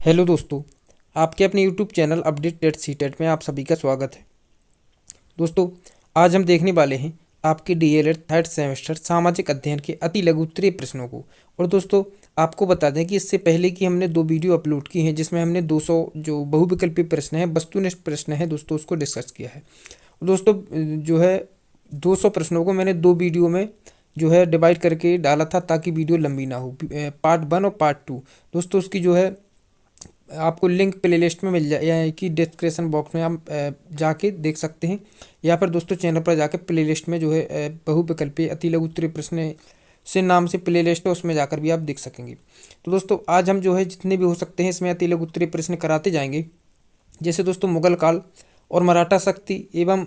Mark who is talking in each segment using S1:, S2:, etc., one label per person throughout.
S1: Hello दोस्तों, आपके अपने YouTube channel update TET CTET में आप सभी का स्वागत है। दोस्तों, आज हम देखने वाले हैं आपके डीएलएड थर्ड सेमेस्टर सामाजिक अध्ययन के अति लघु उत्तरीय प्रश्नों को। और दोस्तों, आपको बता दें कि इससे पहले कि हमने 2 वीडियो अपलोड की हैं जिसमें हमने 200 जो बहुविकल्पी प्रश्न है, वस्तुनिष्ठ प्रश्न है दोस्तों, उसको डिस्कस किया है। दोस्तों, जो है 200 प्रश्नों को मैंने 2 वीडियो में जो है डिवाइड करके डाला था ताकि वीडियो लंबी ना हो। पार्ट 1 और पार्ट 2 दोस्तों, उसकी जो है आपको लिंक प्लेलिस्ट में मिल जाए, यानी कि डिस्क्रिप्शन बॉक्स में आप जाके देख सकते हैं, या फिर दोस्तों चैनल पर जाकर प्लेलिस्ट में जो है बहुविकल्पी अति लघु उत्तरीय प्रश्न से नाम से प्लेलिस्ट है, उसमें जाकर भी आप देख सकेंगे। तो दोस्तों, आज हम जो है जितने भी हो सकते हैं इसमें अति लघु उत्तरीय प्रश्न कराते जाएंगे। जैसे दोस्तों मुगल काल और मराठा शक्ति एवं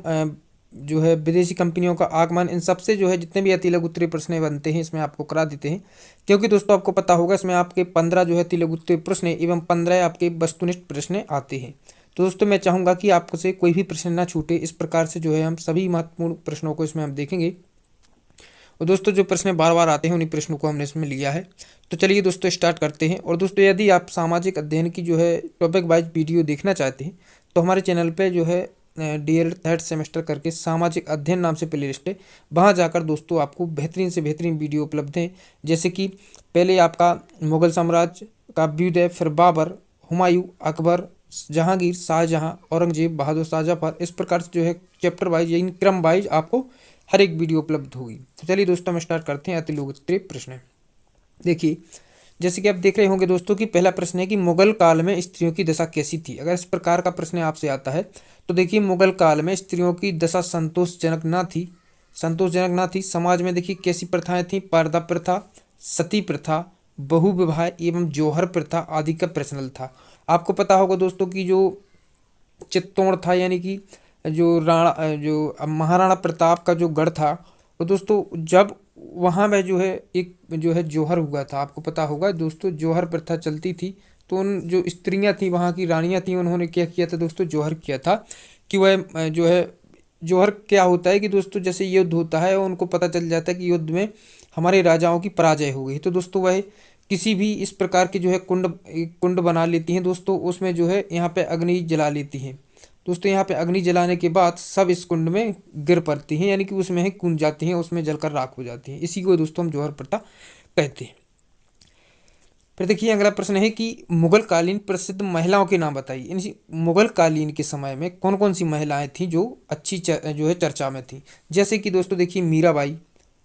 S1: जो है विदेशी कंपनियों का आगमन, इन सब से जो है जितने भी अति लघु उत्तरीय प्रश्न बनते हैं इसमें आपको करा देते हैं। क्योंकि दोस्तों आपको पता होगा इसमें आपके 15 जो है अति लघु उत्तरीय प्रश्न एवं 15 आपके वस्तुनिष्ठ प्रश्न आते हैं। तो दोस्तों, मैं चाहूँगा कि आपसे कोई भी प्रश्न ना छूटे। इस प्रकार से जो है हम सभी महत्वपूर्ण प्रश्नों को इसमें हम देखेंगे। और दोस्तों, जो प्रश्न बार बार आते हैं उन्हीं प्रश्नों को हमने इसमें लिया है। तो चलिए दोस्तों स्टार्ट करते हैं। और दोस्तों, यदि आप सामाजिक अध्ययन की जो है टॉपिक वाइज वीडियो देखना चाहते हैं तो हमारे चैनल पे जो है डीएलएड थर्ड सेमेस्टर करके सामाजिक अध्ययन नाम से प्लेलिस्ट है, वहाँ जाकर दोस्तों आपको बेहतरीन से बेहतरीन वीडियो उपलब्ध हैं। जैसे कि पहले आपका मुगल साम्राज्य का अभ्युदय, फिर बाबर, हुमायूं, अकबर, जहांगीर, शाहजहां, औरंगजेब, बहादुर शाह जफर, इस प्रकार से जो है चैप्टर वाइज यानी क्रम वाइज आपको हर एक वीडियो उपलब्ध होगी। तो चलिए दोस्तों हम स्टार्ट करते हैं अति लघु उत्तरीय प्रश्न। देखिए, जैसे कि आप देख रहे होंगे दोस्तों कि पहला प्रश्न है कि मुगल काल में स्त्रियों की दशा कैसी थी। अगर इस प्रकार का प्रश्न आपसे आता है तो देखिए, मुगल काल में स्त्रियों की दशा संतोषजनक ना थी। समाज में देखिए कैसी प्रथाएं थी। पर्दा प्रथा, सती प्रथा, बहु विवाह एवं जौहर प्रथा आदि का प्रचलन था। आपको पता होगा दोस्तों कि जो चित्तौड़ था, यानी कि जो महाराणा प्रताप का जो गढ़ था, तो दोस्तों जब वहाँ में जो है एक जो है जौहर हुआ था। आपको पता होगा दोस्तों जौहर प्रथा चलती थी। तो उन जो स्त्रियां थी, वहाँ की रानियां थी, उन्होंने क्या किया था दोस्तों, जौहर किया था। कि वह जो है जौहर क्या होता है कि दोस्तों जैसे युद्ध होता है और उनको पता चल जाता है कि युद्ध में हमारे राजाओं की पराजय हो गई, तो दोस्तों वह किसी भी इस प्रकार के जो है कुंड बना लेती हैं दोस्तों। उसमें जो है यहाँ पे अग्नि जला लेती हैं दोस्तों। यहाँ पे अग्नि जलाने के बाद सब इस कुंड में गिर पड़ती हैं, यानी कि उसमें ही कूद जाती हैं, उसमें जलकर राख हो जाती हैं। इसी को दोस्तों हम जौहर प्रथा कहते हैं। फिर देखिए अगला प्रश्न है कि मुगल कालीन प्रसिद्ध महिलाओं के नाम बताइए। इन मुगल कालीन के समय में कौन कौन सी महिलाएं थीं जो अच्छी जो है चर्चा में थी। जैसे कि दोस्तों देखिए मीराबाई,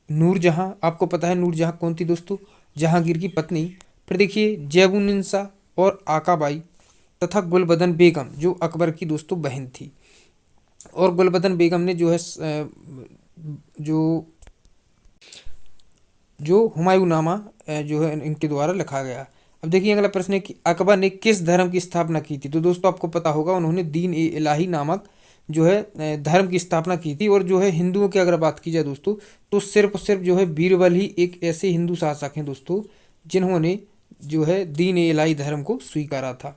S1: नूरजहां, आपको पता है नूरजहां कौन थी दोस्तों, जहांगीर की पत्नी। फिर देखिए जैबुनिसा और आकाबाई, तथा गुलबदन बेगम जो अकबर की दोस्तों बहन थी। और गुलबदन बेगम ने जो है जो जो हुमायूंनामा जो है इनके द्वारा लिखा गया। अब देखिए अगला प्रश्न है कि अकबर ने किस धर्म की स्थापना की थी। तो दोस्तों आपको पता होगा उन्होंने दीन ए इलाही नामक जो है धर्म की स्थापना की थी। और जो है हिंदुओं की अगर बात की जाए दोस्तों, तो सिर्फ और सिर्फ जो है बीरबल ही एक ऐसे हिंदू शासक हैं दोस्तों जिन्होंने जो है दीन ए इलाही धर्म को स्वीकारा था।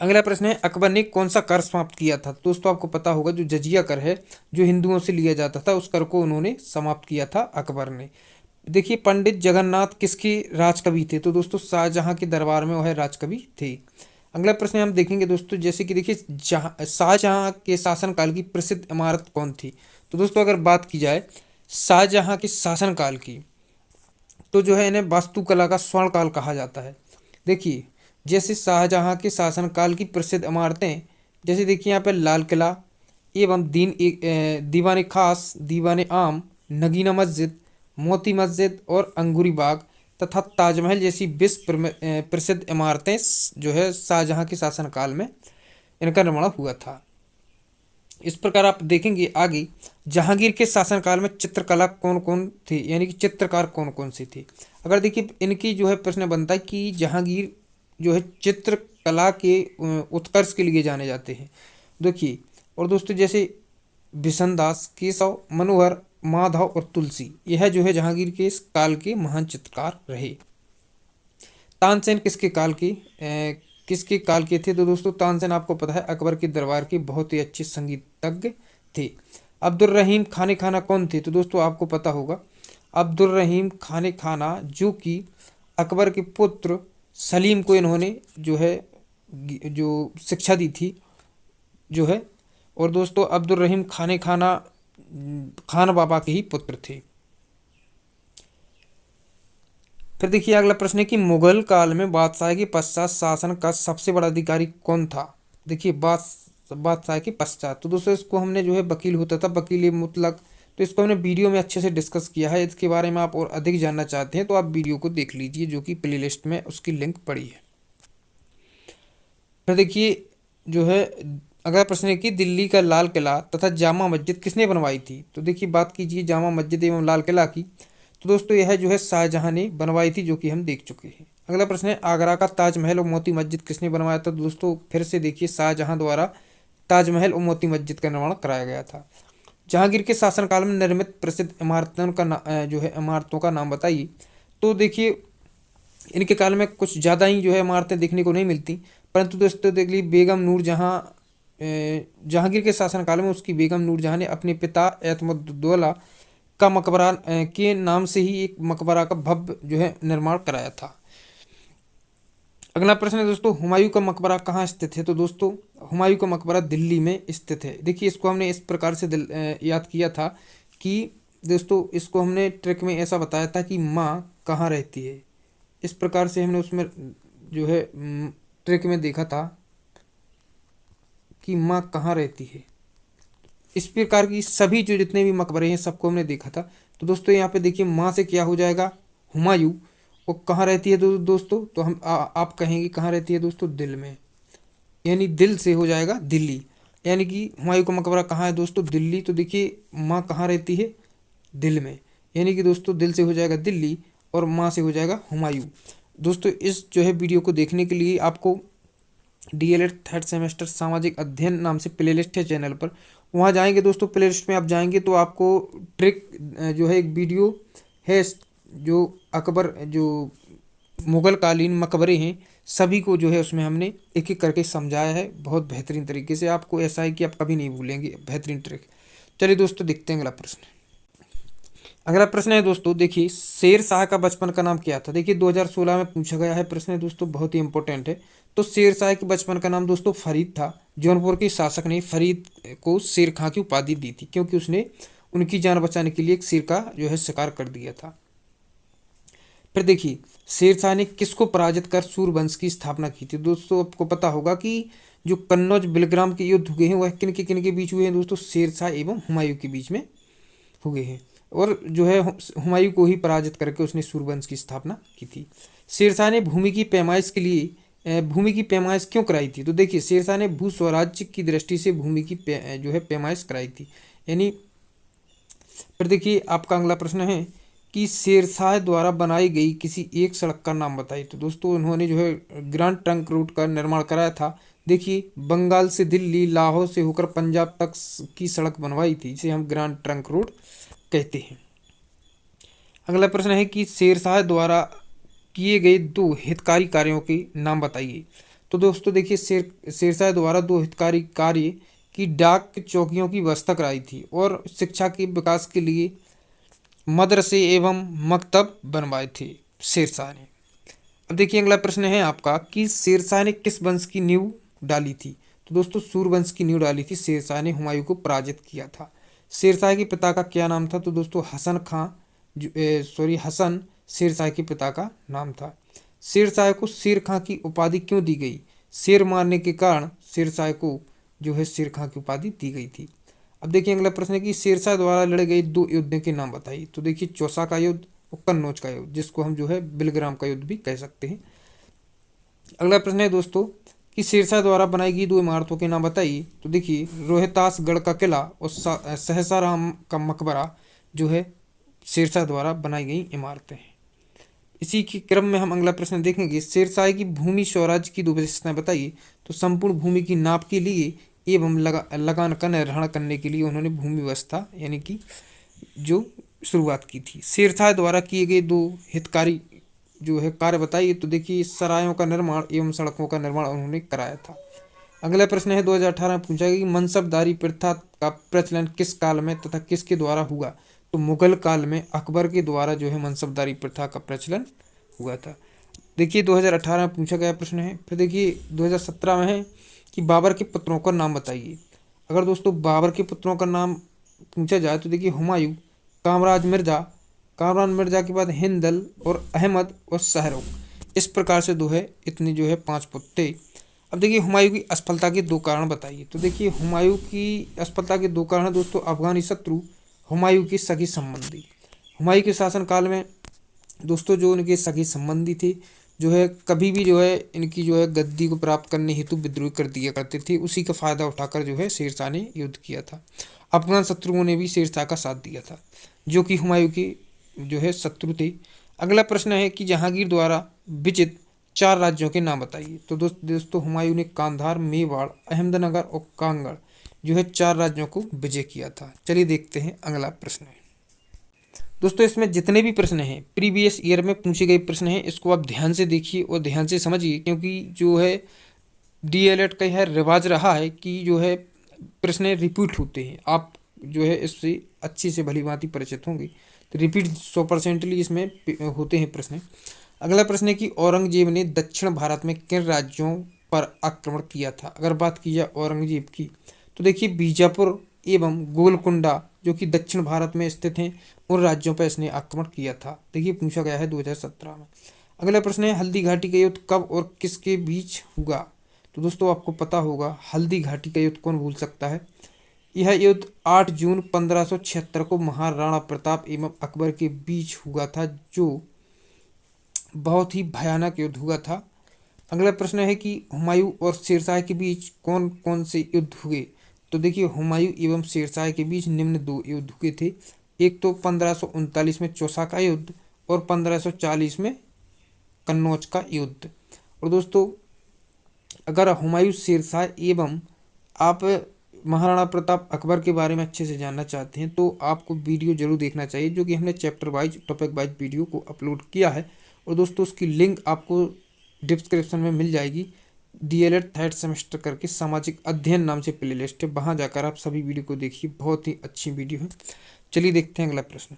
S1: अगला प्रश्न है अकबर ने कौन सा कर समाप्त किया था। दोस्तों आपको पता होगा जो जजिया कर है, जो हिंदुओं से लिया जाता था, उस कर को उन्होंने समाप्त किया था अकबर ने। देखिए पंडित जगन्नाथ किसके राजकवि थे। तो दोस्तों शाहजहां के दरबार में वह राजकवि थे। अगला प्रश्न हम देखेंगे दोस्तों, जैसे कि देखिए शाहजहां के शासनकाल की प्रसिद्ध इमारत कौन थी। तो दोस्तों अगर बात की जाए शाहजहां के शासनकाल की, तो जो है इन्हें वास्तुकला का स्वर्ण काल कहा जाता है। देखिए जैसे शाहजहां के शासनकाल की प्रसिद्ध इमारतें, जैसे देखिए यहाँ पर लाल किला एवं दीवान खास, दीवान आम, नगीना मस्जिद, मोती मस्जिद और अंगूरी बाग तथा ताजमहल जैसी विश्व प्रसिद्ध इमारतें जो है शाहजहां के शासनकाल में इनका निर्माण हुआ था। इस प्रकार आप देखेंगे आगे जहांगीर के शासनकाल में चित्रकला कौन कौन थी, यानी कि चित्रकार कौन कौन से थे। अगर देखिए इनकी जो है प्रश्न बनता है कि जहांगीर जो है चित्रकला के उत्कर्ष के लिए जाने जाते हैं। देखिए और दोस्तों जैसे बिशनदास, केशव, मनोहर, माधव और तुलसी, यह जो है जहांगीर के इस काल के महान चित्रकार रहे। तानसेन किसके काल के थे। तो दोस्तों तानसेन आपको पता है अकबर के दरबार के बहुत ही अच्छे संगीतज्ञ थे। अब्दुल रहीम खाने खाना कौन थे। तो दोस्तों आपको पता होगा अब्दुल रहीम खाने खाना जो कि अकबर के पुत्र सलीम को इन्होंने जो है जो शिक्षा दी थी जो है। और दोस्तों अब्दुल रहीम खान बाबा के ही पुत्र थे। फिर देखिए अगला प्रश्न है कि मुगल काल में बादशाह के पश्चात शासन का सबसे बड़ा अधिकारी कौन था। देखिए बादशाह के पश्चात, तो दोस्तों इसको हमने जो है वकील होता था, वकील मुतलक, तो इसको हमने वीडियो में अच्छे से डिस्कस किया है। इसके बारे में आप और अधिक जानना चाहते हैं तो आप वीडियो को देख लीजिए, जो कि प्ले लिस्ट में उसकी लिंक पड़ी है। फिर देखिए जो है अगला प्रश्न है कि दिल्ली का लाल किला तथा जामा मस्जिद किसने बनवाई थी। तो देखिए बात कीजिए जामा मस्जिद एवं लाल किला की, तो दोस्तों यह जो है शाहजहां ने बनवाई थी, जो कि हम देख चुके हैं। अगला प्रश्न है आगरा का ताजमहल और मोती मस्जिद किसने बनवाया था। तो दोस्तों फिर से देखिए शाहजहां द्वारा ताजमहल और मोती मस्जिद का निर्माण कराया गया था। जहांगीर के शासनकाल में निर्मित प्रसिद्ध इमारतों का नाम बताइए। तो देखिए इनके काल में कुछ ज़्यादा ही जो है इमारतें देखने को नहीं मिलती, परंतु दोस्तों देख ली बेगम नूरजहां, जहांगीर के शासनकाल में उसकी बेगम नूरजहां ने अपने पिता एतमुद्दौला का मकबरा के नाम से ही एक मकबरा का भव्य जो है निर्माण कराया था। अगला प्रश्न है दोस्तों हुमायूं का मकबरा कहाँ स्थित है। तो दोस्तों हुमायूं का मकबरा दिल्ली में स्थित है। देखिए इसको हमने इस प्रकार से याद किया था कि दोस्तों इसको हमने ट्रिक में ऐसा बताया था कि माँ कहाँ रहती है, इस प्रकार से हमने उसमें जो है ट्रिक में देखा था कि माँ कहाँ रहती है। इस प्रकार की सभी जो जितने भी मकबरे हैं सबको हमने देखा था। तो दोस्तों यहाँ पे देखिए माँ से क्या हो जाएगा हुमायूं, वो कहाँ रहती है दोस्तों, तो हम आप कहेंगे कहाँ रहती है दोस्तों, दिल में, यानी दिल से हो जाएगा दिल्ली। यानी कि हुमायूं का मकबरा कहाँ है दोस्तों, दिल्ली। तो देखिए माँ कहाँ रहती है, दिल में, यानी कि दोस्तों दिल से हो जाएगा दिल्ली और माँ से हो जाएगा हुमायूं। दोस्तों इस जो है वीडियो को देखने के लिए आपको डीएलएड थर्ड सेमेस्टर सामाजिक अध्ययन नाम से प्ले लिस्ट है चैनल पर, वहाँ जाएंगे दोस्तों। प्ले लिस्ट में आप जाएंगे तो आपको ट्रिक जो है एक वीडियो है, जो अकबर जो मुग़ल कालीन मकबरे हैं सभी को जो है उसमें हमने एक एक करके समझाया है बहुत बेहतरीन तरीके से। आपको ऐसा है कि आप कभी नहीं भूलेंगे, बेहतरीन ट्रिक। चलिए दोस्तों देखते हैं अगला प्रश्न। अगला प्रश्न है दोस्तों देखिए शेर शाह का बचपन का नाम क्या था। देखिए 2016 में पूछा गया है प्रश्न है दोस्तों, बहुत ही इंपॉर्टेंट है। तो शेर शाह के बचपन का नाम दोस्तों फरीद था। जौनपुर के शासक ने फरीद को शेर खां की उपाधि दी थी, क्योंकि उसने उनकी जान बचाने के लिए एक शेर का जो है शिकार कर दिया था। फिर देखिए शेर शाह ने किसको पराजित कर सूरवंश की स्थापना की थी। दोस्तों आपको पता होगा कि जो कन्नौज बिलग्राम के युद्ध हुए हैं वह किन के बीच हुए हैं दोस्तों, शेर शाह एवं हुमायूं के बीच में हुए हैं। और जो है हुमायूं को ही पराजित करके उसने सूरवंश की स्थापना की थी। शेर शाह ने भूमि की पैमाइश क्यों कराई थी। तो देखिए शेर शाह ने भू स्वराज्य की दृष्टि से भूमि की जो है पैमाइश कराई थी, यानी। फिर देखिए आपका अगला प्रश्न है कि शेर शाह द्वारा बनाई गई किसी एक सड़क का नाम बताइए। तो दोस्तों उन्होंने जो है ग्रांड ट्रंक रोड का निर्माण कराया था। देखिए बंगाल से दिल्ली, लाहौर से होकर पंजाब तक की सड़क बनवाई थी, जिसे हम ग्रांड ट्रंक रोड कहते हैं। अगला प्रश्न है कि शेर शाह द्वारा किए गए 2 हितकारी कार्यों के नाम बताइए। तो दोस्तों देखिए शेर शाह द्वारा 2 हितकारी कार्य की डाक चौकियों की व्यवस्था कराई थी और शिक्षा के विकास के लिए मदरसे एवं मकतब बनवाए थे शेर शाह ने। अब देखिए अगला प्रश्न है आपका कि शेर शाह ने किस वंश की नींव डाली थी। तो दोस्तों सूरवंश की नींव डाली थी शेर शाह ने, हुमायूं को पराजित किया था। शेर शाह के पिता का क्या नाम था। तो दोस्तों हसन शेर शाह के पिता का नाम था। शेर शाह को शेर खां की उपाधि क्यों दी गई। शेर मारने के कारण शेर शाह को जो है शेर खां की उपाधि दी गई थी। अब देखिए अगला प्रश्न है कि शेर शाह द्वारा लड़े गए 2 युद्धों के नाम बताइए। तो देखिए चौसा का युद्ध और कन्नौज का युद्ध, जिसको हम जो है बिलग्राम का युद्ध भी कह सकते हैं। अगला प्रश्न है दोस्तों कि शेर शाह द्वारा बनाई गई 2 इमारतों के नाम बताइए। तो देखिए रोहतासगढ़ का किला और सहसा राम का मकबरा जो है शेर शाह द्वारा बनाई गई इमारतें हैं। इसी के क्रम में हम अगला प्रश्न देखेंगे शेर शाह की भूमि स्वराज्य की 2 विशेषताएं बताइए। तो संपूर्ण भूमि की नाप के लिए एवं लगान का निर्धारण करने के लिए उन्होंने भूमि व्यवस्था यानी कि जो शुरुआत की थी। शेर शाह द्वारा किए गए 2 हितकारी जो है कार्य बताइए। तो देखिए सरायों का निर्माण एवं सड़कों का निर्माण उन्होंने कराया था। अगला प्रश्न है 2018 में पूछा गया कि मनसबदारी प्रथा का प्रचलन किस काल में तथा किसके द्वारा हुआ। तो मुगल काल में अकबर के द्वारा जो है मनसबदारी प्रथा का प्रचलन हुआ था। देखिए 2018 में पूछा गया प्रश्न है। फिर देखिए 2017 में है कि बाबर के पुत्रों का नाम बताइए। अगर दोस्तों बाबर के पुत्रों का नाम पूछा जाए तो देखिए हुमायूं, कामरान मिर्जा के बाद हिंदल और अहमद और शाहरुख। इस प्रकार से इतने जो है 5 पुत्र थे। अब देखिए हुमायूं की असफलता के 2 कारण बताइए। तो देखिए हुमायूं की असफलता के 2 कारण है दोस्तों, अफगानी शत्रु, हुमायूं की सगी संबंधी। हुमायूं के शासनकाल में दोस्तों जो इनके सगे संबंधी थे जो है कभी भी जो है इनकी जो है गद्दी को प्राप्त करने हेतु विद्रोह कर दिया करते थे। उसी का फायदा उठाकर जो है शेरशाह ने युद्ध किया था। अफगान शत्रुओं ने भी शेरशाह का साथ दिया था, जो कि हुमायूं के जो है शत्रु थे। अगला प्रश्न है कि जहांगीर द्वारा विजित 4 राज्यों के नाम बताइए। तो दोस्तों हुमायूं ने कांधार, मेवाड़, अहमदनगर और कांगड़ जो है 4 राज्यों को विजय किया था। चलिए देखते हैं अगला प्रश्न है। दोस्तों इसमें जितने भी प्रश्न हैं प्रीवियस ईयर में पूछे गए प्रश्न हैं, इसको आप ध्यान से देखिए और ध्यान से समझिए, क्योंकि जो है डीएलएड का यह रिवाज रहा है कि जो है प्रश्न रिपीट होते हैं। आप जो है इससे अच्छी से भली भांति परिचित होंगे, तो रिपीट 100% इसमें होते हैं प्रश्न। अगला प्रश्न है कि औरंगजेब ने दक्षिण भारत में किन राज्यों पर आक्रमण किया था। अगर बात की जाए औरंगजेब की तो देखिए बीजापुर एवं गोलकुंडा जो कि दक्षिण भारत में स्थित हैं, उन राज्यों पर इसने आक्रमण किया था। देखिए पूछा गया है 2017 में। अगला प्रश्न है हल्दी घाटी का युद्ध कब और किसके बीच हुआ। तो दोस्तों आपको पता होगा हल्दी घाटी का युद्ध कौन भूल सकता है। यह युद्ध 8 जून 1576 को महाराणा प्रताप एवं अकबर के बीच हुआ था, जो बहुत ही भयानक युद्ध हुआ था। अगला प्रश्न है कि हुमायूं और शेरशाह के बीच कौन कौन से युद्ध हुए। तो देखिए हुमायूं एवं शेरशाह के बीच निम्न 2 युद्ध हुए थे। एक तो 1539 में चौसा का युद्ध और 1540 में कन्नौज का युद्ध। और दोस्तों अगर हुमायूं, शेरशाह एवं आप महाराणा प्रताप अकबर के बारे में अच्छे से जानना चाहते हैं तो आपको वीडियो जरूर देखना चाहिए, जो कि हमने chapter wise topic wise video को अपलोड किया है। और दोस्तों उसकी लिंक आपको डिस्क्रिप्शन में मिल जाएगी। डीएलएड 3rd सेमेस्टर करके सामाजिक अध्ययन नाम से प्लेलिस्ट है, वहाँ जाकर आप सभी वीडियो को देखिए, बहुत ही अच्छी वीडियो है। चलिए देखते हैं अगला प्रश्न।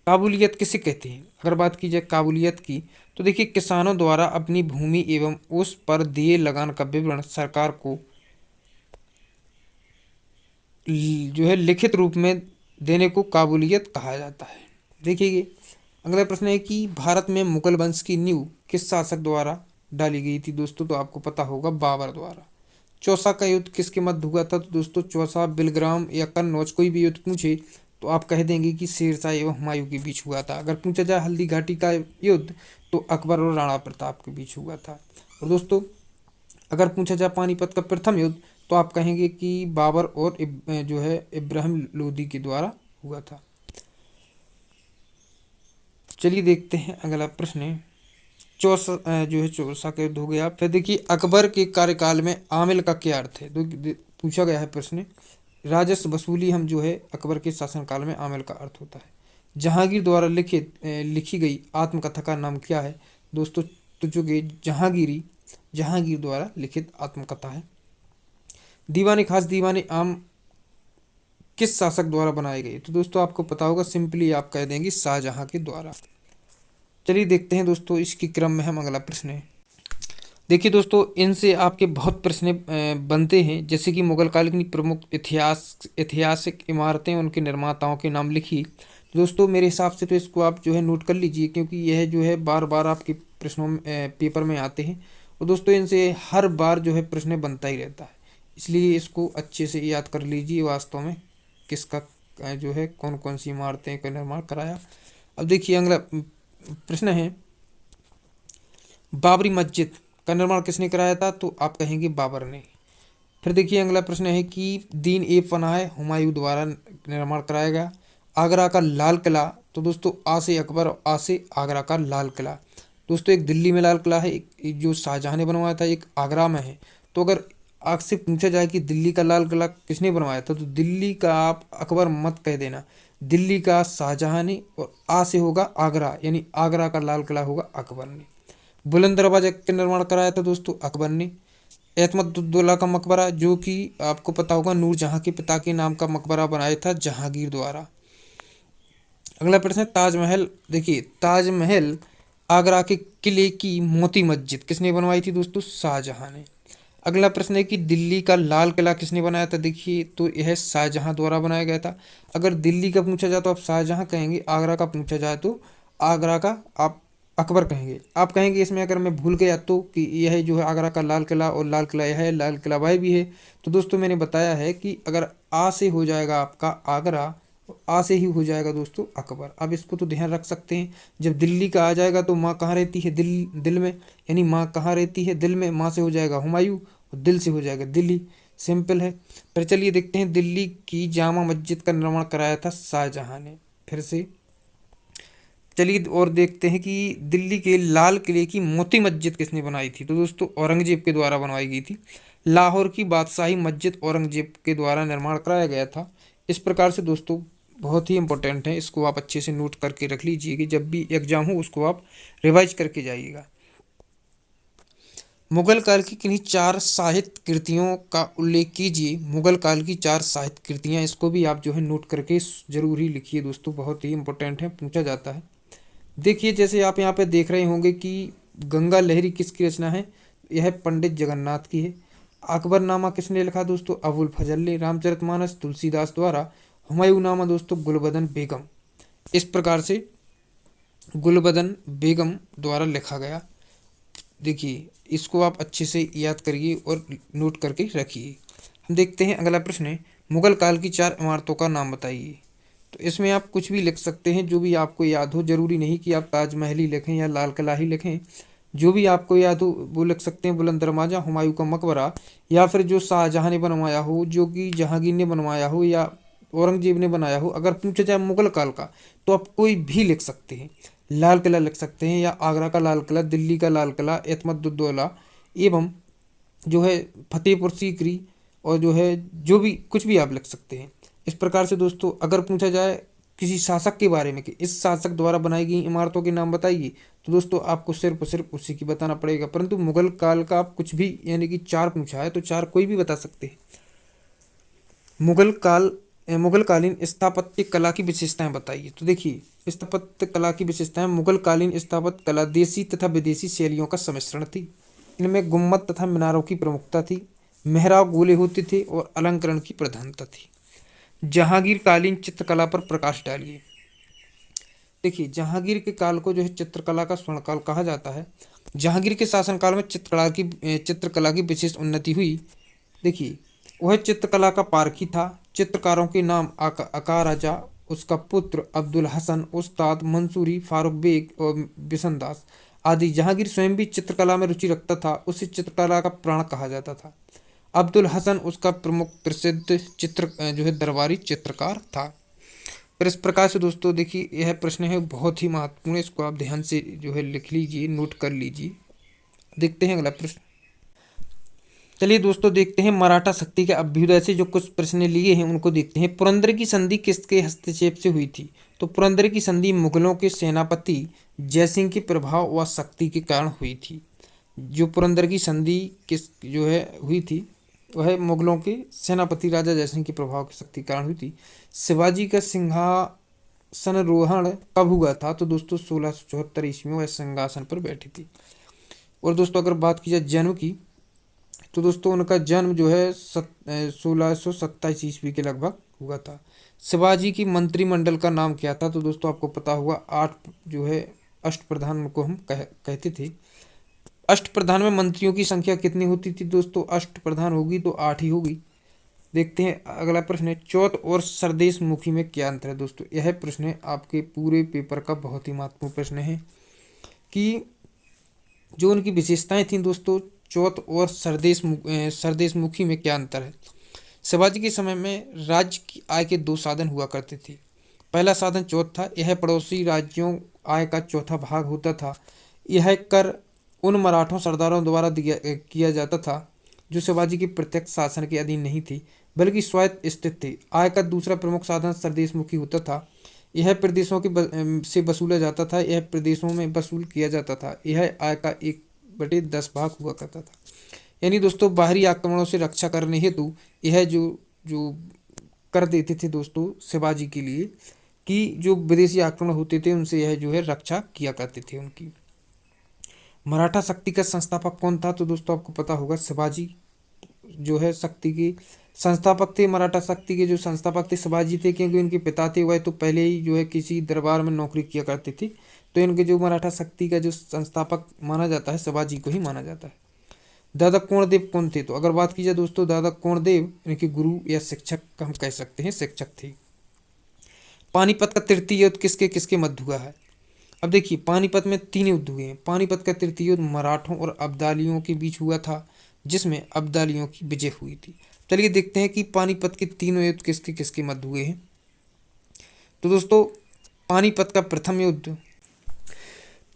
S1: काबूलियत किसे कहते हैं। अगर बात की जाए काबूलियत की तो देखिए किसानों द्वारा अपनी भूमि एवं उस पर दिए लगान का विवरण सरकार को जो है लिखित रूप में देने को काबूलियत कहा जाता है। देखिए अगला प्रश्न है कि भारत में मुगल वंश की नींव किस शासक द्वारा डाली गई थी। दोस्तों तो आपको पता होगा बाबर द्वारा। चौसा का युद्ध किसके मध्य हुआ था। तो दोस्तों चौसा, बिलग्राम या कन्नौज कोई भी युद्ध पूछे तो आप कह देंगे कि शेरशाह एवं हुमायूं के बीच हुआ था। अगर पूछा जाए हल्दी घाटी का युद्ध तो अकबर और राणा प्रताप के बीच हुआ था। और दोस्तों अगर पूछा जाए पानीपत का प्रथम युद्ध तो आप कहेंगे कि बाबर और जो है इब्राहिम लोदी के द्वारा हुआ था। चलिए देखते हैं अगला प्रश्न। चौसा जो है चौसा का युद्ध हो गया। फिर देखिए अकबर के कार्यकाल में आमिल का क्या अर्थ है। पूछा गया है प्रश्न। राजस्व वसूली हम जो है अकबर के शासनकाल में आमिल का अर्थ होता है। जहांगीर द्वारा लिखी गई आत्मकथा का नाम क्या है। दोस्तों तो जो कि जहांगीर द्वारा लिखित आत्मकथा है। दीवाने खास दीवाने आम किस शासक द्वारा बनाए गए। तो दोस्तों आपको पता होगा, सिंपली आप कह देंगे शाहजहां के द्वारा। चलिए देखते हैं दोस्तों इसकी क्रम में हम अगला प्रश्न है। देखिए दोस्तों इनसे आपके बहुत प्रश्न बनते हैं, जैसे कि मुगल काल की प्रमुख ऐतिहासिक इमारतें, उनके निर्माताओं के नाम लिखिए। दोस्तों मेरे हिसाब से तो इसको आप जो है नोट कर लीजिए, क्योंकि यह जो है बार बार आपके प्रश्नों में पेपर में आते हैं। और दोस्तों इनसे हर बार जो है प्रश्न बनता ही रहता है, इसलिए इसको अच्छे से याद कर लीजिए वास्तव में किसका जो है कौन कौन सी इमारतें का निर्माण कराया। अब देखिए अगला प्रश्न है बाबरी मस्जिद का निर्माण किसने कराया था। तो आप कहेंगे बाबर ने। फिर देखिए अगला प्रश्न है कि दीन ए पनाह हुमायूं द्वारा निर्माण कराया गया। आगरा का लाल किला। तो दोस्तों आ से अकबर और आ से आगरा का लाल किला। दोस्तों एक दिल्ली में लाल किला है, एक जो शाहजहां ने बनवाया था, एक आगरा में है। तो अगर आपसे पूछा जाए कि दिल्ली का लाल किला किसने बनवाया था, तो दिल्ली का आप अकबर मत कह देना, दिल्ली का शाहजहां ने, और आ से होगा आगरा, यानी आगरा का लाल किला होगा अकबर ने। बुलंद दरवाजा का निर्माण कराया था दोस्तों अकबर ने। एतमद्दौला का मकबरा, जो कि आपको पता होगा नूरजहां के पिता के नाम का मकबरा बनाया था जहांगीर द्वारा। अगला प्रश्न है ताजमहल। देखिए ताजमहल आगरा के किले की मोती मस्जिद किसने बनवाई थी दोस्तों? शाहजहां ने। अगला प्रश्न है कि दिल्ली का लाल किला किसने बनाया था? देखिए तो यह शाहजहां द्वारा बनाया गया था। अगर दिल्ली का पूछा जाए तो आप शाहजहां कहेंगे, आगरा का पूछा जाए तो आगरा का आप अकबर कहेंगे। आप कहेंगे इसमें अगर मैं भूल गया तो कि यह जो है आगरा का लाल किला और लाल किला यह है, लाल किला वह भी है। तो दोस्तों मैंने बताया है कि अगर आ से हो जाएगा आपका आगरा, आ से ही हो जाएगा दोस्तों अकबर। अब इसको तो ध्यान रख सकते हैं। जब दिल्ली का आ जाएगा तो माँ कहाँ रहती है? दिल दिल में, यानी माँ कहाँ रहती है? दिल में। माँ से हो जाएगा हुमायूं और दिल से हो जाएगा दिल्ली। सिंपल है। फिर चलिए देखते हैं, दिल्ली की जामा मस्जिद का निर्माण कराया था शाहजहां ने। फिर से चलिए और देखते हैं कि दिल्ली के लाल किले की मोती मस्जिद किसने बनाई थी? तो दोस्तों औरंगजेब के द्वारा बनवाई गई थी। लाहौर की बादशाही मस्जिद औरंगजेब के द्वारा निर्माण कराया गया था। इस प्रकार से दोस्तों बहुत ही इंपॉर्टेंट है, इसको आप अच्छे से नोट करके रख लीजिए कि जब भी एग्जाम हो उसको आप रिवाइज करके जाइएगा। मुगल काल की किन्हीं चार साहित्य कृतियों का उल्लेख कीजिए। मुगल काल की चार साहित्य कृतियाँ, इसको भी आप जो है नोट करके जरूर ही लिखिए दोस्तों, बहुत ही इंपॉर्टेंट है, पूछा जाता है। देखिए जैसे आप यहाँ पे देख रहे होंगे कि गंगा लहरी किसकी रचना है? यह पंडित जगन्नाथ की है। अकबरनामा किसने लिखा दोस्तों? अबुल फजल ने। रामचरितमानस तुलसीदास द्वारा। हुमायूंनामा दोस्तों गुलबदन बेगम। इस प्रकार से गुलबदन बेगम द्वारा लिखा गया। देखिए इसको आप अच्छे से याद करिए और नोट करके रखिए। हम देखते हैं अगला प्रश्न है, मुगल काल की चार इमारतों का नाम बताइए। तो इसमें आप कुछ भी लिख सकते हैं जो भी आपको याद हो, जरूरी नहीं कि आप ताजमहल ही लिखें या लाल किला ही लिखें। जो भी आपको याद हो वो लिख सकते हैं। बुलंद दरवाजा, हुमायूं का मकबरा, या फिर जो शाहजहां ने बनवाया हो, जो कि जहांगीर ने बनवाया हो या औरंगजेब ने बनाया हो। अगर पूछा जाए मुगल काल का तो आप कोई भी लिख सकते हैं। लाल किला लिख सकते हैं या आगरा का लाल किला, दिल्ली का लाल किला, एतमद्दुद्दौला एवं जो है फतेहपुर सीकरी, और जो है जो भी कुछ भी आप लिख सकते हैं। इस प्रकार से दोस्तों अगर पूछा जाए किसी शासक के बारे में कि इस शासक द्वारा बनाई गई इमारतों के नाम बताइए, तो दोस्तों आपको सिर्फ और सिर्फ उसी की बताना पड़ेगा। परंतु मुगल काल का आप कुछ भी, यानी कि चार पूछा है तो चार कोई भी बता सकते हैं। मुगल कालीन स्थापत्य कला की विशेषताएं बताइए। तो देखिए स्थापत्य कला की विशेषताएं, मुगल कालीन स्थापत्य कला देसी तथा विदेशी शैलियों का सम्मिश्रण थी। इनमें गुम्मद तथा मीनारों की प्रमुखता थी, मेहराब गोले होते थे और अलंकरण की प्रधानता थी। जहांगीर कालीन चित्रकला पर प्रकाश डालिए। देखिए जहांगीर के काल को जो है चित्रकला का स्वर्णकाल कहा जाता है। जहांगीर के शासनकाल में चित्रकला की विशेष उन्नति हुई। देखिए वह चित्रकला का पारखी था। चित्रकारों के नाम अका राजा, उसका पुत्र अब्दुल हसन, उस्ताद मंसूरी, फारूक बेग और बिशनदास आदि। जहांगीर स्वयं भी चित्रकला में रुचि रखता था, उसे चित्रकला का प्राण कहा जाता था। अब्दुल हसन उसका प्रमुख प्रसिद्ध जो है दरबारी चित्रकार था। फिर इस प्रकार से दोस्तों देखिए यह प्रश्न है बहुत ही महत्वपूर्ण है, इसको आप ध्यान से जो है लिख लीजिए, नोट कर लीजिए। देखते हैं अगला प्रश्न। चलिए दोस्तों देखते हैं मराठा शक्ति के अभ्युदय से जो कुछ प्रश्न लिए हैं उनको देखते हैं। पुरंदर की संधि किसके हस्तक्षेप से हुई थी? तो पुरंदर की संधि मुगलों के सेनापति जयसिंह के प्रभाव व शक्ति के कारण हुई थी। जो पुरंदर की संधि किस जो है हुई थी वह मुगलों के सेनापति राजा जयसिंह के प्रभाव की शक्ति के कारण हुई थी। शिवाजी का सिंहासनरोहण कब हुआ था? तो दोस्तों 1674 ईस्वी में वह सिंहासन पर बैठी थी। और दोस्तों अगर बात की जाए जन्म की, तो दोस्तों उनका जन्म जो है 1627 ईस्वी के लगभग हुआ था। शिवाजी की मंत्रिमंडल का नाम क्या था? तो दोस्तों आपको पता होगा 8 जो है अष्टप्रधान को हम कहते थे। अष्टप्रधान में मंत्रियों की संख्या कितनी होती थी? दोस्तों अष्टप्रधान होगी तो 8 ही होगी। देखते हैं अगला प्रश्न है, चौथ और सरदेश मुखी में क्या अंतर है? दोस्तों यह प्रश्न आपके पूरे पेपर का बहुत ही महत्वपूर्ण प्रश्न है कि जो उनकी विशेषताएं थी दोस्तों, चौथ और सरदेश मुखी में क्या अंतर है। शिवाजी के समय में राज्य की आय के 2 साधन हुआ करते थे। पहला साधन चौथ था, यह पड़ोसी राज्यों आय का चौथा भाग होता था। यह कर उन मराठों सरदारों द्वारा किया जाता था जो शिवाजी के प्रत्यक्ष शासन के अधीन नहीं थी बल्कि स्वायत्त स्थित थे। आय का दूसरा प्रमुख साधन सरदेशमुखी होता था। यह प्रदेशों के से वसूला जाता था, यह प्रदेशों में वसूल किया जाता था। यह आय का 1/10 भाग हुआ करता था। यानी दोस्तों बाहरी आक्रमणों से रक्षा करने हेतु यह जो जो कर देते थे दोस्तों शिवाजी के लिए कि जो विदेशी आक्रमण होते थे उनसे यह जो है रक्षा किया करते थे उनकी। मराठा शक्ति का संस्थापक कौन था? तो दोस्तों आपको पता होगा शिवाजी जो है शक्ति के संस्थापक थे। मराठा शक्ति के जो संस्थापक थे शिवाजी थे, क्योंकि इनके पिता थे वह तो पहले ही जो है किसी दरबार में नौकरी किया करते थे। तो इनके जो मराठा शक्ति का जो संस्थापक माना जाता है शिवाजी को ही माना जाता है। दादा कोंडदेव कौन थे? तो अगर बात की जाए दोस्तों, दादा कोंडदेव इनके गुरु या शिक्षक हम कह सकते हैं, शिक्षक थे। पानीपत का तृतीय युद्ध किसके किसके मध्य हुआ है? अब देखिए पानीपत में 3 युद्ध हुए हैं। पानीपत का तृतीय युद्ध मराठों और अब्दालियों के बीच हुआ था, जिसमें अब्दालियों की विजय हुई थी। चलिए देखते हैं कि पानीपत के तीनों युद्ध किसके किसके मध्य हुए हैं। तो दोस्तों पानीपत का प्रथम युद्ध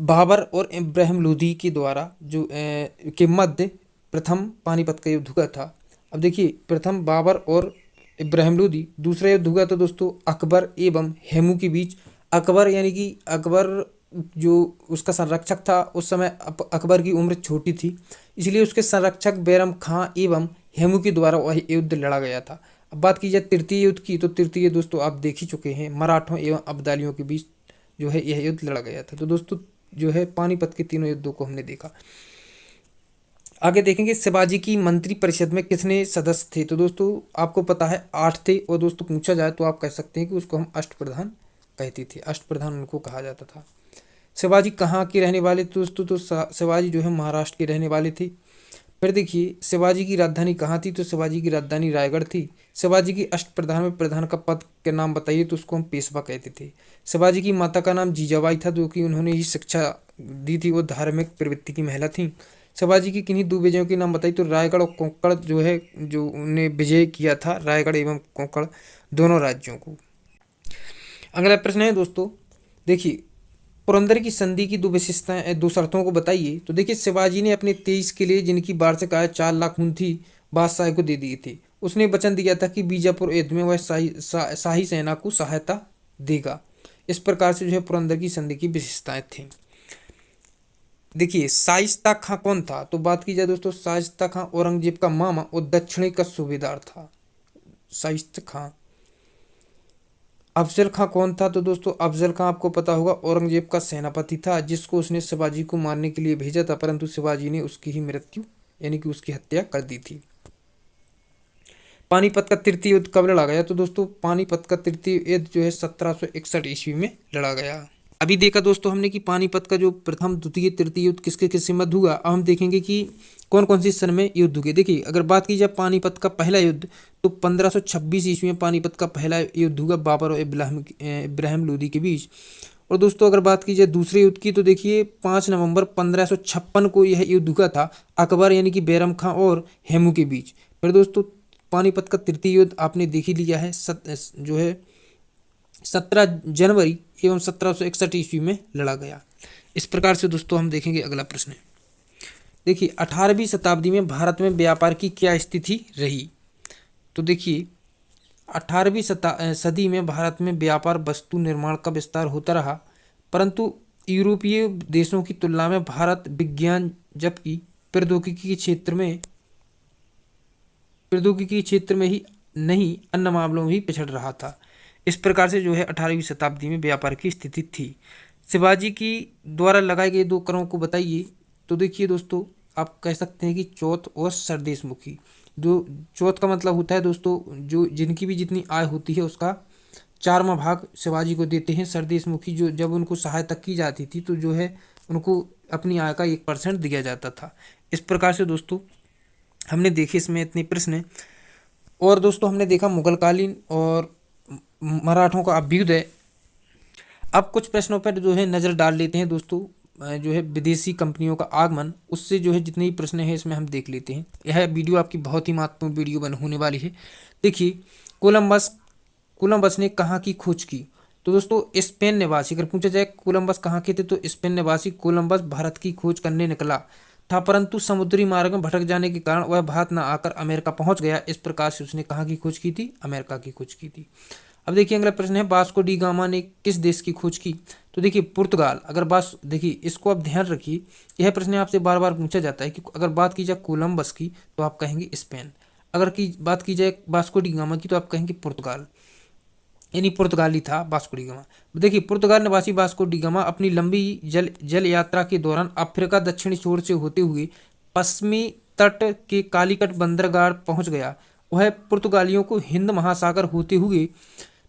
S1: बाबर और इब्राहिम लोदी के द्वारा के मध्य प्रथम पानीपत का युद्ध हुआ था। अब देखिए प्रथम बाबर और इब्राहिम लोदी। दूसरा युद्ध हुआ था दोस्तों अकबर एवं हेमू के बीच। अकबर यानी कि अकबर जो उसका संरक्षक था, उस समय अकबर की उम्र छोटी थी, इसलिए उसके संरक्षक बैरम खां एवं हेमू के द्वारा वह युद्ध लड़ा गया था। अब बात की जाए तृतीय युद्ध की, तो तृतीय दोस्तों आप देख ही चुके हैं, मराठों एवं अब्दालियों के बीच जो है यह युद्ध लड़ा गया था। तो दोस्तों जो है पानीपत के तीनों युद्धों को हमने देखा। आगे देखेंगे शिवाजी की मंत्री परिषद में कितने सदस्य थे? तो दोस्तों आपको पता है 8 थे, और दोस्तों पूछा जाए तो आप कह सकते हैं कि उसको हम अष्टप्रधान कहते थे, अष्टप्रधान उनको कहा जाता था। शिवाजी कहाँ के रहने वाले थे दोस्तों? तो शिवाजी जो है महाराष्ट्र के रहने वाले थे। फिर देखिए शिवाजी की राजधानी कहाँ थी? तो शिवाजी की राजधानी रायगढ़ थी। शिवाजी की अष्टप्रधान में प्रधान का पद के नाम बताइए, तो उसको हम पेशवा कहते थे। शिवाजी की माता का नाम जीजाबाई था, जो कि उन्होंने ही शिक्षा दी थी, वो धार्मिक प्रवृत्ति की महिला थी। शिवाजी की किन्हीं 2 विजयों के नाम बताइए, तो रायगढ़ और कोंकण जो है, जो उन्हें विजय किया था, रायगढ़ एवं कोंकण दोनों राज्यों को। अगला प्रश्न है दोस्तों, देखिए पुरंदर की संधि की 2 विशेषताएं, 2 शर्तों को बताइए। तो देखिए शिवाजी ने अपने 23 किले, जिनकी वार्षिक आय 4 लाख ऊन थी, बादशाह को दे दिए थे। उसने वचन दिया था कि बीजापुर युद्ध में वह शाही सेना को सहायता देगा। इस प्रकार से जो है पुरंदर की संधि की विशेषताएं थी। देखिए शाइस्ता खां कौन था? तो बात की जाए दोस्तों, शाइस्ता खां औरंगजेब का मामा और दक्षिणी का सूबेदार था शाइस्ता खां। अफजल खां कौन था? तो दोस्तों अफजल खां आपको पता होगा औरंगजेब का सेनापति था, जिसको उसने शिवाजी को मारने के लिए भेजा था, परंतु शिवाजी ने उसकी ही मृत्यु यानी कि उसकी हत्या कर दी थी। पानीपत का तृतीय युद्ध कब लड़ा गया? तो दोस्तों पानीपत का तृतीय युद्ध जो है 1761 ईस्वी में लड़ा गया। अभी देखा दोस्तों हमने कि पानीपत का जो प्रथम द्वितीय तृतीय युद्ध किसके किससे मध्य हुआ। अब हम देखेंगे कि कौन कौन सी सन में युद्ध हुए। देखिए अगर बात की जाए पानीपत का पहला युद्ध, तो 1526 ईस्वी में पानीपत का पहला युद्ध हुआ बाबर और इब्राहिम लोदी के बीच। और दोस्तों अगर बात की जाए दूसरे युद्ध की, तो देखिए 5 नवंबर 1556 को यह युद्ध हुआ था अकबर यानी कि बैरम खां और हेमू के बीच। फिर दोस्तों पानीपत का तृतीय युद्ध आपने देख ही लिया है, जो है 17 जनवरी एवं 1761 ईस्वी में लड़ा गया। इस प्रकार से दोस्तों हम देखेंगे अगला प्रश्न। देखिए 18वीं शताब्दी में भारत में व्यापार की क्या स्थिति रही? तो देखिए 18वीं सदी में भारत में व्यापार वस्तु निर्माण का विस्तार होता रहा, परंतु यूरोपीय देशों की तुलना में भारत विज्ञान जबकि प्रौद्योगिकी के क्षेत्र में ही नहीं, अन्य मामलों में भी पिछड़ रहा था। इस प्रकार से जो है 18वीं शताब्दी में व्यापार की स्थिति थी। शिवाजी की द्वारा लगाए गए 2 करों को बताइए। तो देखिए दोस्तों आप कह सकते हैं कि चौथ और सरदेशमुखी। जो चौथ का मतलब होता है दोस्तों, जो जिनकी भी जितनी आय होती है उसका 4वां भाग शिवाजी को देते हैं। सरदेशमुखी जो जब उनको सहायता की जाती थी, तो जो है उनको अपनी आय का 1% दिया जाता था। इस प्रकार से दोस्तों हमने देखे इसमें इतने प्रश्न। और दोस्तों हमने देखा मुगलकालीन और मराठों का अभ्युदय। अब कुछ प्रश्नों पर जो है नज़र डाल लेते हैं दोस्तों। जो है विदेशी कंपनियों का आगमन, उससे जो है जितने ही प्रश्न हैं इसमें हम देख लेते हैं। यह वीडियो आपकी बहुत ही महत्वपूर्ण वीडियो होने वाली है। देखिए कोलंबस ने कहाँ की खोज की? तो दोस्तों स्पेन निवासी, अगर पूछा जाए कोलंबस कहाँ के थे, तो स्पेन निवासी कोलंबस भारत की खोज करने निकला था, परंतु समुद्री मार्ग में भटक जाने के कारण वह भारत न आकर अमेरिका पहुंच गया। इस प्रकार से उसने कहाँ की खोज की थी? अमेरिका की खोज की थी। अब देखिए अगला प्रश्न है, वास्को डी गामा ने किस देश की खोज की? तो देखिए पुर्तगाल। अगर बात देखिए इसको आप ध्यान रखिए, यह प्रश्न आपसे बार बार पूछा जाता है कि अगर बात की जाए कोलंबस की तो आप कहेंगे स्पेन, अगर की बात की जाए वास्को डी गामा की तो आप कहेंगे पुर्तगाल। यानी पुर्तगाली था वास्को डी गामा। देखिए पुर्तगाल निवासी वास्को डी गामा अपनी लंबी जल यात्रा के दौरान अफ्रीका दक्षिणी छोर से होते हुए पश्चिमी तट के कालीकट बंदरगाह पहुंच गया। वह पुर्तगालियों को हिंद महासागर होते हुए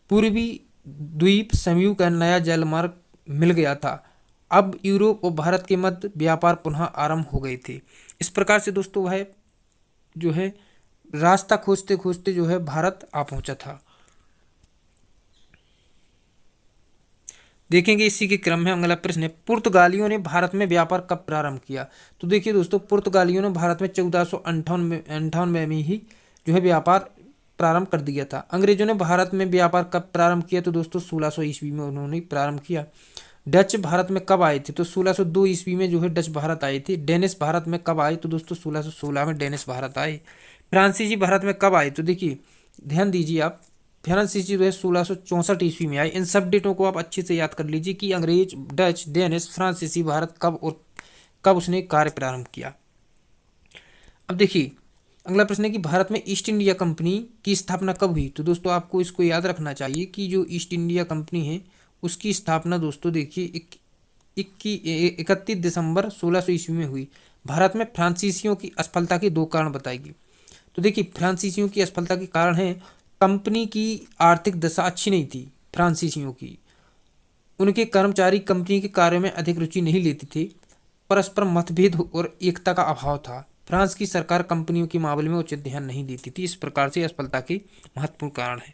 S1: पूर्वी द्वीप समूह का नया जलमार्ग मिल गया था। अब यूरोप और भारत के मध्य व्यापार पुनः आरंभ हो गए थे। इस प्रकार से दोस्तों वह जो है रास्ता खोजते खोजते जो है भारत आ पहुंचा था। देखेंगे इसी के क्रम में अगला प्रश्न है, पुर्तगालियों ने भारत में व्यापार कब प्रारंभ किया। तो देखिए दोस्तों पुर्तगालियों ने भारत में 1458 में ही जो है व्यापार प्रारंभ कर दिया था। अंग्रेजों ने भारत में व्यापार कब प्रारंभ किया, तो दोस्तों 1600 ईस्वी में उन्होंने प्रारंभ किया। डच भारत में कब आए थे, तो 1602 ईस्वी में जो है डच भारत आए थे। डेनिश भारत में कब आए, तो दोस्तों 1616 में डेनिश भारत आए। फ्रांसीसी भारत में कब आए, तो देखिए ध्यान दीजिए आप, फ्रांसीसी जो है 1664 ईस्वी में आए। इन सब डेटों को आप अच्छे से याद कर लीजिए कि अंग्रेज, डच, डेनिश, फ्रांसीसी भारत कब और कब उसने कार्य प्रारंभ किया। अब देखिए अगला प्रश्न है कि भारत में ईस्ट इंडिया कंपनी की स्थापना कब हुई। तो दोस्तों आपको इसको याद रखना चाहिए कि जो ईस्ट इंडिया कंपनी है उसकी स्थापना दोस्तों देखिए 31 दिसंबर 1600 ईस्वी में हुई। भारत में फ्रांसीसियों की असफलता के 2 कारण बताएगी। तो देखिए फ्रांसीसियों की असफलता के कारण है, कंपनी की आर्थिक दशा अच्छी नहीं थी। फ्रांसीसियों की, उनके कर्मचारी कंपनी के कार्यों में अधिक रुचि नहीं लेते थे। परस्पर मतभेद और एकता का अभाव था। फ्रांस की सरकार कंपनियों के मामले में उचित ध्यान नहीं देती थी। इस प्रकार से असफलता के महत्वपूर्ण कारण है।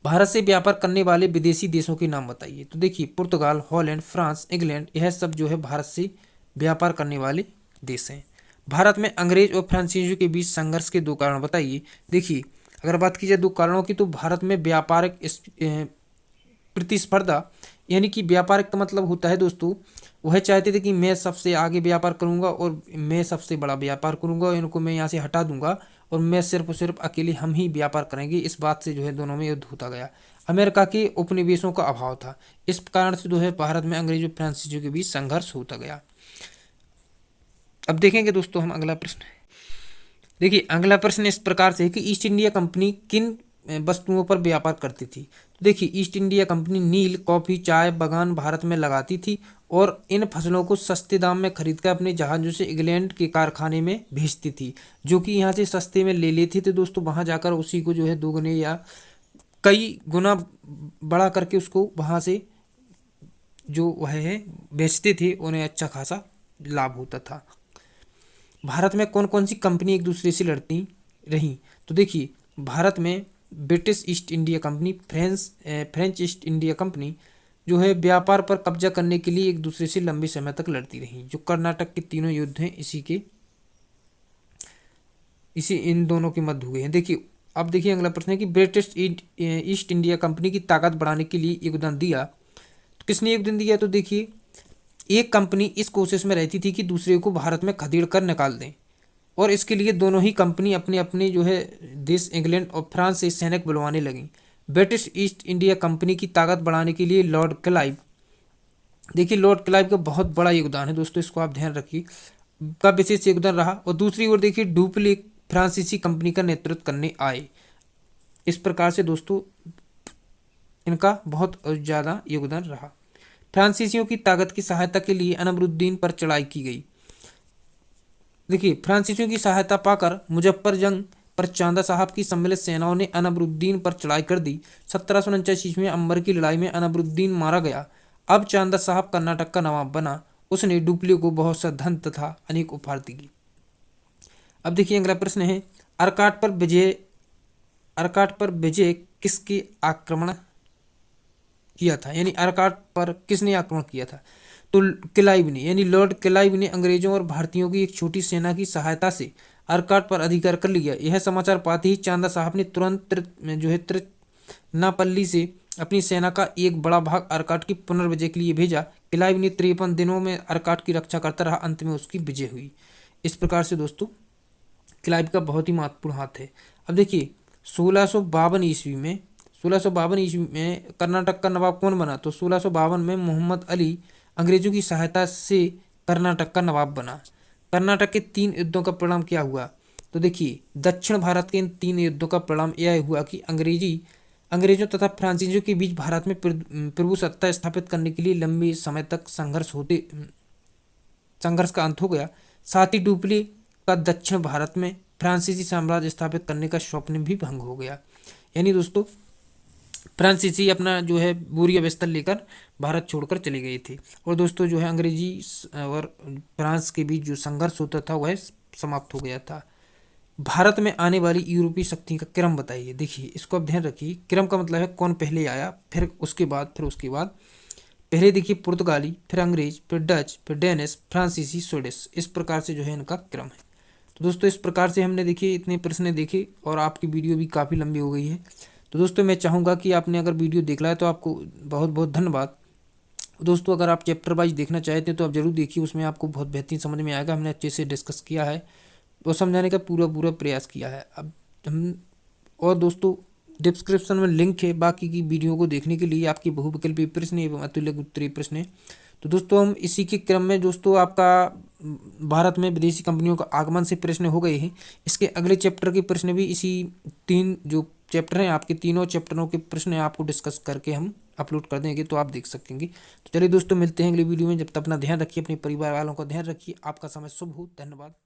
S1: भारत से व्यापार करने वाले विदेशी देशों के नाम बताइए। तो देखिए पुर्तगाल, हॉलैंड, फ्रांस, इंग्लैंड, यह सब जो है भारत से व्यापार करने वाले देश हैं। भारत में अंग्रेज और फ्रांसीसियों के बीच संघर्ष के 2 कारण बताइए। देखिए अगर बात की जाए 2 कारणों की, तो भारत में व्यापारिक प्रतिस्पर्धा, यानी कि व्यापारिक का मतलब होता है दोस्तों, वह चाहते थे कि मैं सबसे आगे व्यापार करूंगा और मैं सबसे बड़ा व्यापार करूंगा, इनको मैं यहाँ से हटा दूंगा और मैं सिर्फ और सिर्फ अकेले हम ही व्यापार करेंगे। इस बात से जो है दोनों में युद्ध होता गया। अमेरिका के उपनिवेशों का अभाव था। इस कारण से जो है भारत में अंग्रेजों फ्रांसीसियों के बीच संघर्ष होता गया। अब देखेंगे दोस्तों हम अगला प्रश्न। देखिए अगला प्रश्न इस प्रकार से है कि ईस्ट इंडिया कंपनी किन वस्तुओं पर व्यापार करती थी। तो देखिए ईस्ट इंडिया कंपनी नील, कॉफी, चाय बागान भारत में लगाती थी और इन फसलों को सस्ते दाम में खरीदकर अपने जहाजों से इंग्लैंड के कारखाने में भेजती थी, जो कि यहाँ से सस्ते में ले लेते थे दोस्तों। वहाँ जाकर उसी को जो है 2 गुने या कई गुना बढ़ा करके उसको वहाँ से जो वह है बेचते थे, उन्हें अच्छा खासा लाभ होता था। भारत में कौन कौन सी कंपनी एक दूसरे से लड़ती रहीं। तो देखिए भारत में British east India company, French east India company जो है व्यापार पर कब्जा करने के लिए एक दूसरे से लंबे समय तक लड़ती रही। जो कर्नाटक के 3 युद्ध हैं इसी इन दोनों के मध्य हुए हैं। देखिए अब देखिए अगला प्रश्न है कि ब्रिटिश ईस्ट इंडिया कंपनी की ताकत बढ़ाने के लिए योगदान दिया। तो किसने योगदान दिया, तो देखिए एक कंपनी इस कोशिश में रहती थी कि दूसरे को भारत में खदेड़ कर निकाल दें, और इसके लिए दोनों ही कंपनी अपने अपने जो है देश इंग्लैंड और फ्रांस से सैनिक बुलवाने लगी। ब्रिटिश ईस्ट इंडिया कंपनी की ताकत बढ़ाने के लिए लॉर्ड क्लाइव, देखिए लॉर्ड क्लाइव का बहुत बड़ा योगदान है दोस्तों, इसको आप ध्यान रखिए, का विशेष योगदान रहा। और दूसरी ओर देखिए डुप्ले फ्रांसीसी कंपनी का नेतृत्व करने आए। इस प्रकार से दोस्तों इनका बहुत ज़्यादा योगदान रहा। फ्रांसीसियों की ताकत की सहायता के लिए अनबरुद्दीन पर चढ़ाई की गई। देखिए फ्रांसीसियों की सहायता पाकर मुजफ्फर जंग पर चांदा साहब की सम्मिलित सेनाओं ने अनबरुद्दीन पर चढ़ाई कर दी। 1749 ईस्वी में अंबर की लड़ाई में अनबरुद्दीन मारा गया। अब चांदा साहब कर्नाटक का नवाब बना। उसने डुप्ले को बहुत सा धन तथा अनेक उपहार दिए। अब देखिए अगला प्रश्न है, अर्काट पर विजय किसके आक्रमण किया था, यानी अर्काट पर किसने आक्रमण किया था। तो क्लाइव ने, यानी लॉर्ड क्लाइव ने अंग्रेजों और भारतीयों की एक छोटी सेना की सहायता से अर्काट पर अधिकार कर लिया। यह समाचार पाते ही चांदा साहब ने तुरंत जो है त्रिचनापल्ली से अपनी सेना का एक बड़ा भाग अर्काट की पुनर्विजय के लिए भेजा। क्लाइव ने 53 दिनों में अर्काट की रक्षा करता रहा। अंत में उसकी विजय हुई। इस प्रकार से दोस्तों क्लाइव का बहुत ही महत्वपूर्ण हाथ है। अब देखिए 1652 ईस्वी में कर्नाटक का नवाब कौन बना, तो 1652 में मोहम्मद अली अंग्रेजों की सहायता से कर्नाटक का नवाब बना। कर्नाटक के 3 युद्धों का परिणाम क्या हुआ, तो देखिए दक्षिण भारत के इन 3 युद्धों का परिणाम यह हुआ कि अंग्रेजी अंग्रेजों तथा फ्रांसीसियों के बीच भारत में प्रभुसत्ता स्थापित करने के लिए लंबे समय तक संघर्ष का अंत हो गया। साथ ही डुप्ली का दक्षिण भारत में फ्रांसीसी साम्राज्य स्थापित करने का स्वप्न भी भंग हो गया। यानी दोस्तों फ्रांसीसी अपना जो है बुरी अवस्था लेकर भारत छोड़कर चले गए थे। और दोस्तों जो है अंग्रेजी और फ्रांस के बीच जो संघर्ष होता था वह समाप्त हो गया था। भारत में आने वाली यूरोपीय शक्ति का क्रम बताइए। देखिए इसको आप ध्यान रखिए, क्रम का मतलब है कौन पहले आया, फिर उसके बाद पहले देखिए पुर्तगाली, फिर अंग्रेज, फिर डच, फिर डेनिश, फ्रांसीसी, स्वीडिश। इस प्रकार से जो है इनका क्रम है। तो दोस्तों इस प्रकार से हमने देखिए इतने प्रश्न देखे और आपकी वीडियो भी काफ़ी लंबी हो गई है। तो दोस्तों मैं चाहूँगा कि आपने अगर वीडियो देख लिया है तो आपको बहुत बहुत धन्यवाद। दोस्तों अगर आप चैप्टर वाइज देखना चाहते हैं तो आप जरूर देखिए, उसमें आपको बहुत बेहतरीन समझ में आएगा। हमने अच्छे से डिस्कस किया है, वो समझाने का पूरा प्रयास किया है। अब हम और दोस्तों डिस्क्रिप्शन में लिंक है बाकी की वीडियो को देखने के लिए, आपके बहुविकल्पी प्रश्न एवं अतुल्य उत्तरीय प्रश्न है। तो दोस्तों हम इसी के क्रम में दोस्तों आपका भारत में विदेशी कंपनियों का आगमन से प्रश्न हो गए हैं। इसके अगले चैप्टर के प्रश्न भी इसी 3 जो चैप्टर हैं आपके, तीनों चैप्टरों के प्रश्न आपको डिस्कस करके हम अपलोड कर देंगे, तो आप देख सकेंगे। तो चलिए दोस्तों मिलते हैं अगली वीडियो में। जब तक अपना ध्यान रखिए, अपने परिवार वालों का ध्यान रखिए। आपका समय शुभ हो। धन्यवाद।